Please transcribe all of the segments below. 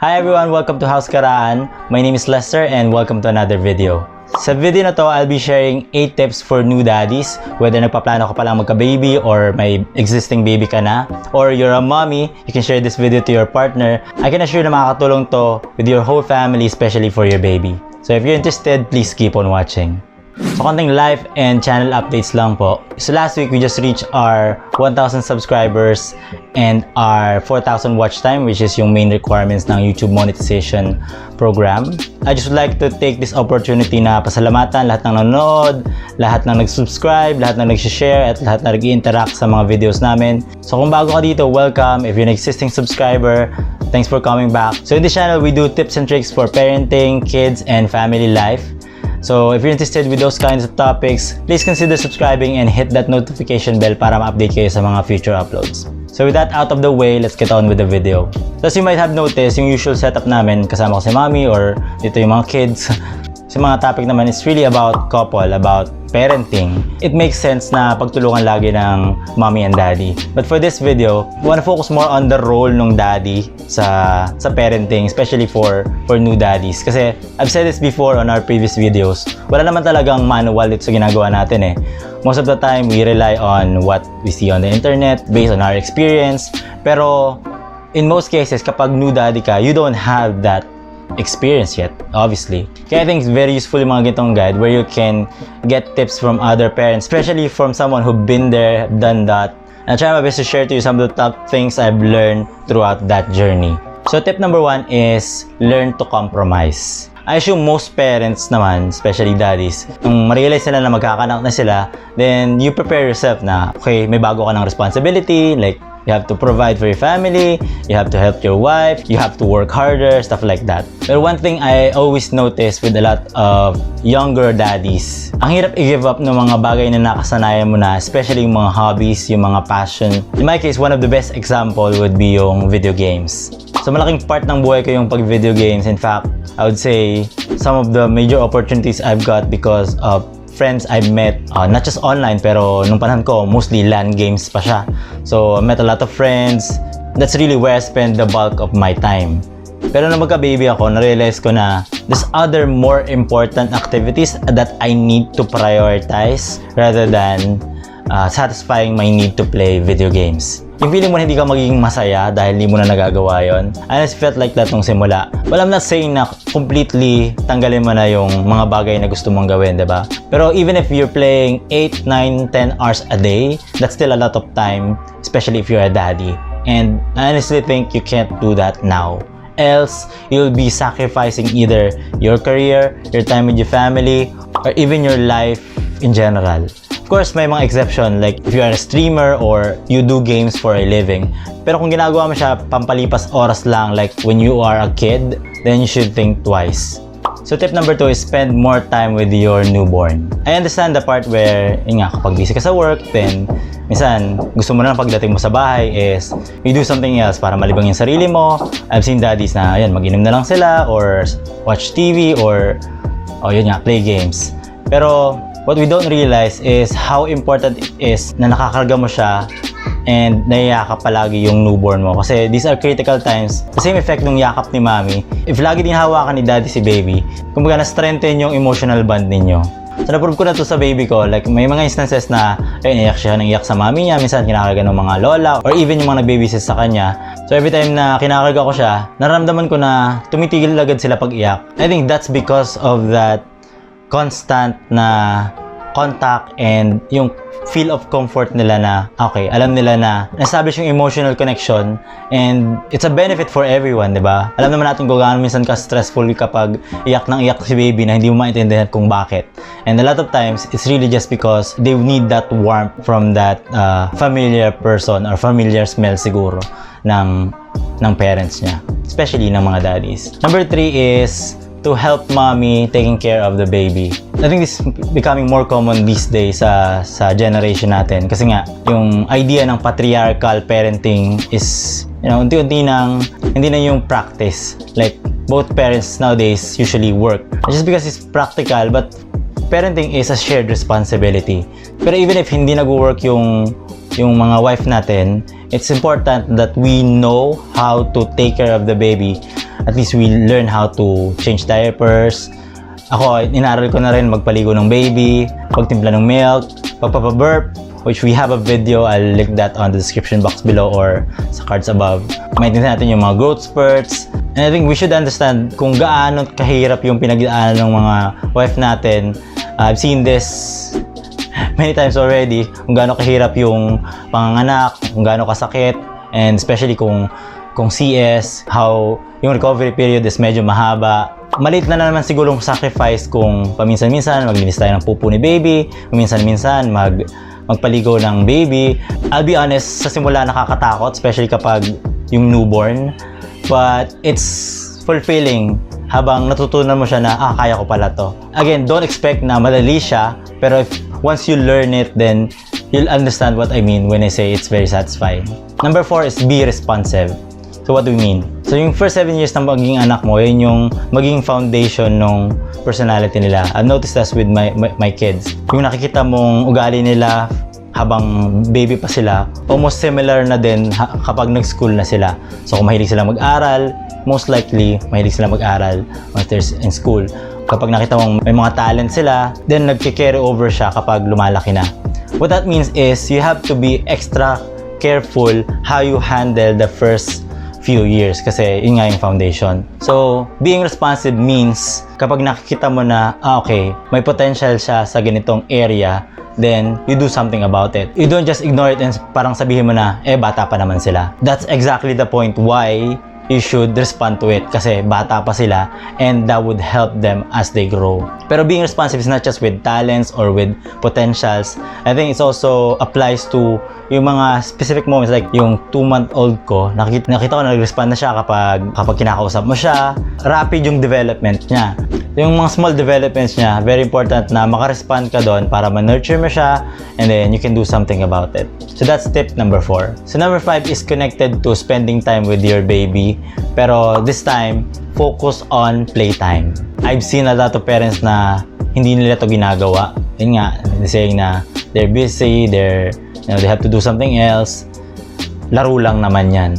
Hi everyone! Welcome to House Caraan. My name is Lester and welcome to another video. Sa video na to, I'll be sharing 8 tips for new daddies. Whether nagpaplano ka pa lang magka-baby or may existing baby ka na, or you're a mommy, you can share this video to your partner. I can assure na makakatulong to with your whole family, especially for your baby. So if you're interested, please keep on watching. So konting life and channel updates lang po. So last week we just reached our 1,000 subscribers and our 4,000 watch time, which is yung main requirements ng YouTube monetization program. I just would like to take this opportunity na pasalamatan lahat ng nanonood, lahat ng nag-subscribe, lahat ng nag-share, at lahat na nag-interact sa mga videos namin. So kung bago ka dito, welcome. If you're an existing subscriber, thanks for coming back. So in this channel, we do tips and tricks for parenting, kids, and family life. So if you're interested with those kinds of topics, please consider subscribing and hit that notification bell para ma-update kayo sa mga future uploads. So with that out of the way, let's get on with the video. So as you might have noticed, yung usual setup namin, kasama ko si mommy or dito yung mga kids. So mga topic naman is really about couple, about parenting. It makes sense na pagtulungan lagi ng mommy and daddy. But for this video, we want to focus more on the role ng daddy sa parenting, especially for new daddies. Kasi I've said this before on our previous videos, wala naman talagang manual dito sa ginagawa natin eh. Most of the time, we rely on what we see on the internet based on our experience. Pero in most cases, kapag new daddy ka, you don't have that experience yet, obviously. Kaya I think it's very useful yung mga ganitong guide where you can get tips from other parents, especially from someone who've been there, done that. And I try my best to share to you some of the top things I've learned throughout that journey. So tip number 1 is learn to compromise. I assume most parents naman, especially daddies, nung ma-realize nila na magkakanak na sila, then you prepare yourself na, okay, may bago ka ng responsibility, like you have to provide for your family, you have to help your wife, you have to work harder, stuff like that. But one thing I always notice with a lot of younger daddies, ang hirap i-give up ng mga bagay na nakasanayan mo na, especially yung mga hobbies, yung mga passion. In my case, one of the best example would be yung video games. So malaking part ng buhay ko yung pag-video games. In fact, I would say some of the major opportunities I've got because of friends I've met, not just online, pero nung panahon ko, mostly LAN games pa siya. So, I met a lot of friends. That's really where I spend the bulk of my time. Pero nung magka-baby ako, na-realize ko na there's other more important activities that I need to prioritize rather than satisfying my need to play video games. Yung feeling mo na hindi ka magiging masaya dahil hindi mo na nagagawa yon. I just felt like that nung simula. Well, I'm not saying na completely tanggalin mo na yung mga bagay na gusto mong gawin, diba? Pero even if you're playing 8, 9, 10 hours a day, that's still a lot of time, especially if you're a daddy. And I honestly think you can't do that now. Else, you'll be sacrificing either your career, your time with your family, or even your life in general. Of course, may mga exception, like if you're a streamer or you do games for a living. Pero kung ginagawa mo siya pampalipas oras lang, like when you are a kid, then you should think twice. So tip number 2 is spend more time with your newborn. I understand the part where, yun nga, kapag busy ka sa work, then minsan gusto mo na pagdating mo sa bahay is you do something else para malibang yung sarili mo. I've seen daddies na, ayan, mag-inom na lang sila or watch TV or, yun nga, play games. Pero what we don't realize is how important it is na nakakarga mo siya and naiyakap palagi yung newborn mo. Kasi these are critical times. The same effect nung yakap ni mommy. If lagi din hawakan ni daddy si baby, kumbaga na-strengthen yung emotional bond ninyo. So na-prove ko na to sa baby ko. Like may mga instances na iyak siya nang iyak sa mommy niya. Minsan kinakarga ng mga lola or even yung mga nagbabysit sa kanya. So every time na kinakarga ko siya, nararamdaman ko na tumitigil agad sila pag iyak. I think that's because of that constant na contact and yung feel of comfort nila na okay, alam nila na establish yung emotional connection and it's a benefit for everyone, diba? Alam naman natin kung gaano minsan ka stressful kapag iyak nang iyak si baby na hindi mo maintindihan kung bakit. And a lot of times, it's really just because they need that warmth from that familiar person or familiar smell siguro ng parents niya, especially ng mga daddies. Number 3 is to help mommy taking care of the baby. I think this is becoming more common these days sa generation natin. Kasi nga, yung idea ng patriarchal parenting is, unti-unti nang hindi na yung practice. Like, both parents nowadays usually work. Just because it's practical, but parenting is a shared responsibility. Pero even if hindi nag-work yung mga wife natin, it's important that we know how to take care of the baby at least we learn how to change diapers. Ako, inaral ko na rin magpaligo ng baby, pagtimpla ng milk, pagpapaburp, which we have a video. I'll link that on the description box below or sa cards above. Maintindihan natin yung mga growth spurts. And I think we should understand kung gaano kahirap yung pinagdaanan ng mga wife natin. I've seen this many times already, kung gaano kahirap yung panganganak, kung gaano kasakit, and especially kung CS, how yung recovery period is medyo mahaba. Maliit na naman siguro yung sacrifice kung paminsan-minsan maglinis tayo ng pupo ni baby, paminsan-minsan magpaligo ng baby. I'll be honest, sa simula nakakatakot, especially kapag yung newborn, but it's fulfilling habang natutunan mo siya na, kaya ko pala to. Again, don't expect na madali siya, pero once you learn it, then you'll understand what I mean when I say it's very satisfying. Number 4 is be responsive. So what do we mean? So yung first 7 years na maging anak mo, yun yung maging foundation ng personality nila. I've noticed that with my kids. Yung nakikita mong ugali nila habang baby pa sila, almost similar na din kapag nag-school na sila. So kung mahilig sila mag-aral, most likely mahilig sila mag-aral once they're in school. Kapag nakita mong may mga talent sila, then nagki-carry over siya kapag lumalaki na. What that means is you have to be extra careful how you handle the first few years kasi yun nga yung foundation. So, being responsive means kapag nakikita mo na, okay, may potential siya sa ganitong area, then you do something about it. You don't just ignore it and parang sabihin mo na, bata pa naman sila. That's exactly the point why you should respond to it kasi bata pa sila and that would help them as they grow. Pero being responsive is not just with talents or with potentials. I think it also applies to yung mga specific moments like yung 2-month-old ko, nakita ko na nag-respond na siya kapag kinakausap mo siya. Rapid yung development niya. Yung mga small developments niya, very important na makarespond ka doon para ma-nurture mo siya and then you can do something about it. So that's tip number 4. So number 5 is connected to spending time with your baby. Pero this time, focus on playtime. I've seen a lot of parents na hindi nila to ginagawa. Yun nga, saying na they're busy, they have to do something else. Laro lang naman yan.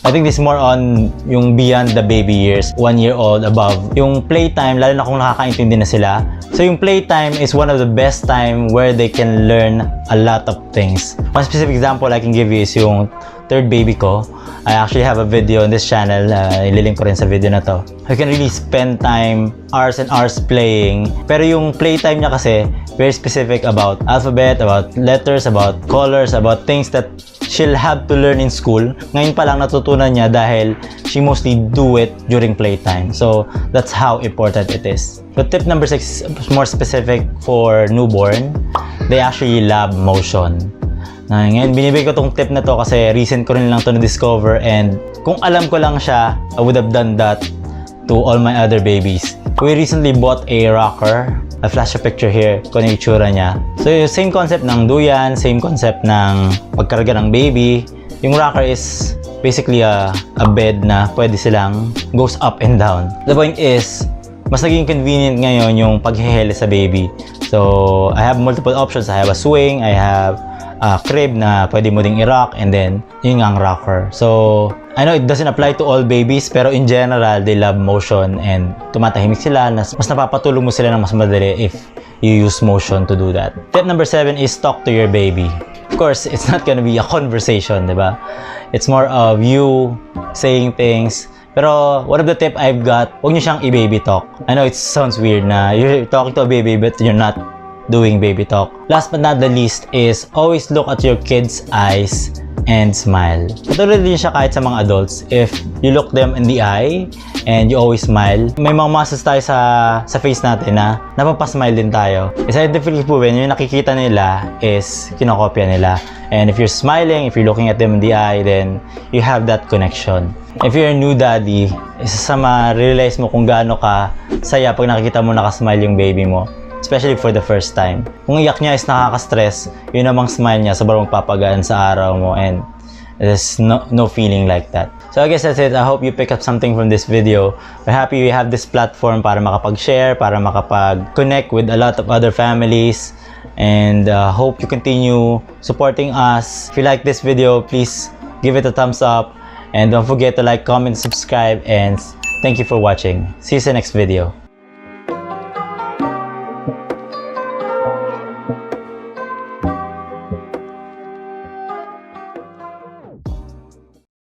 I think this is more on yung beyond the baby years, 1 year old above. Yung playtime, lalo na kung nakakaintindi na sila. So yung playtime is one of the best time where they can learn a lot of things. One specific example I can give you is yung third baby ko. I actually have a video on this channel, ililink ko rin sa video na to. You can really spend time, hours and hours playing. Pero yung playtime niya kasi, very specific about alphabet, about letters, about colors, about things that she'll have to learn in school. Ngayon pa lang natutunan niya dahil she mostly do it during playtime. So that's how important it is. So tip number 6 is more specific for newborn. They actually love motion. Ngayon, binibigay ko tong tip na to kasi recent ko rin lang to na-discover and kung alam ko lang siya, I would have done that to all my other babies. We recently bought a rocker. I'll flash a picture here kung ano yung itsura niya. So, same concept ng duyan, same concept ng pagkarga ng baby. Yung rocker is basically a bed na pwede silang goes up and down. The point is, mas naging convenient ngayon yung paghihele sa baby. So, I have multiple options. I have a swing, I have crib na pwede mo ding i-rock and then yun nga ang rocker. So, I know it doesn't apply to all babies pero in general, they love motion and tumatahimik sila. Mas napapatulog mo sila ng mas madali if you use motion to do that. Tip number 7 is talk to your baby. Of course, it's not gonna be a conversation, diba? It's more of you saying things. Pero one of the tip I've got, huwag niyo siyang i-baby talk. I know it sounds weird na you're talking to a baby but you're not doing baby talk. Last but not the least is always look at your kids' eyes and smile. Katulad din siya kahit sa mga adults. If you look them in the eye and you always smile, may mga muscles tayo sa face natin na napapasmile din tayo. Scientifically proven, yung nakikita nila is kinokopya nila. And if you're smiling, if you're looking at them in the eye, then you have that connection. If you're a new daddy, isa sa ma-realize mo kung gaano ka saya pag nakikita mo nakasmile yung baby mo. Especially for the first time. Kung iyak niya is nakaka-stress, yun namang smile niya sobrang papagaan sa araw mo and there's no feeling like that. So I guess that's it. I hope you pick up something from this video. We're happy we have this platform para makapag-share, para makapag-connect with a lot of other families and hope you continue supporting us. If you like this video, please give it a thumbs up and don't forget to like, comment, subscribe and Thank you for watching. See you sa next video.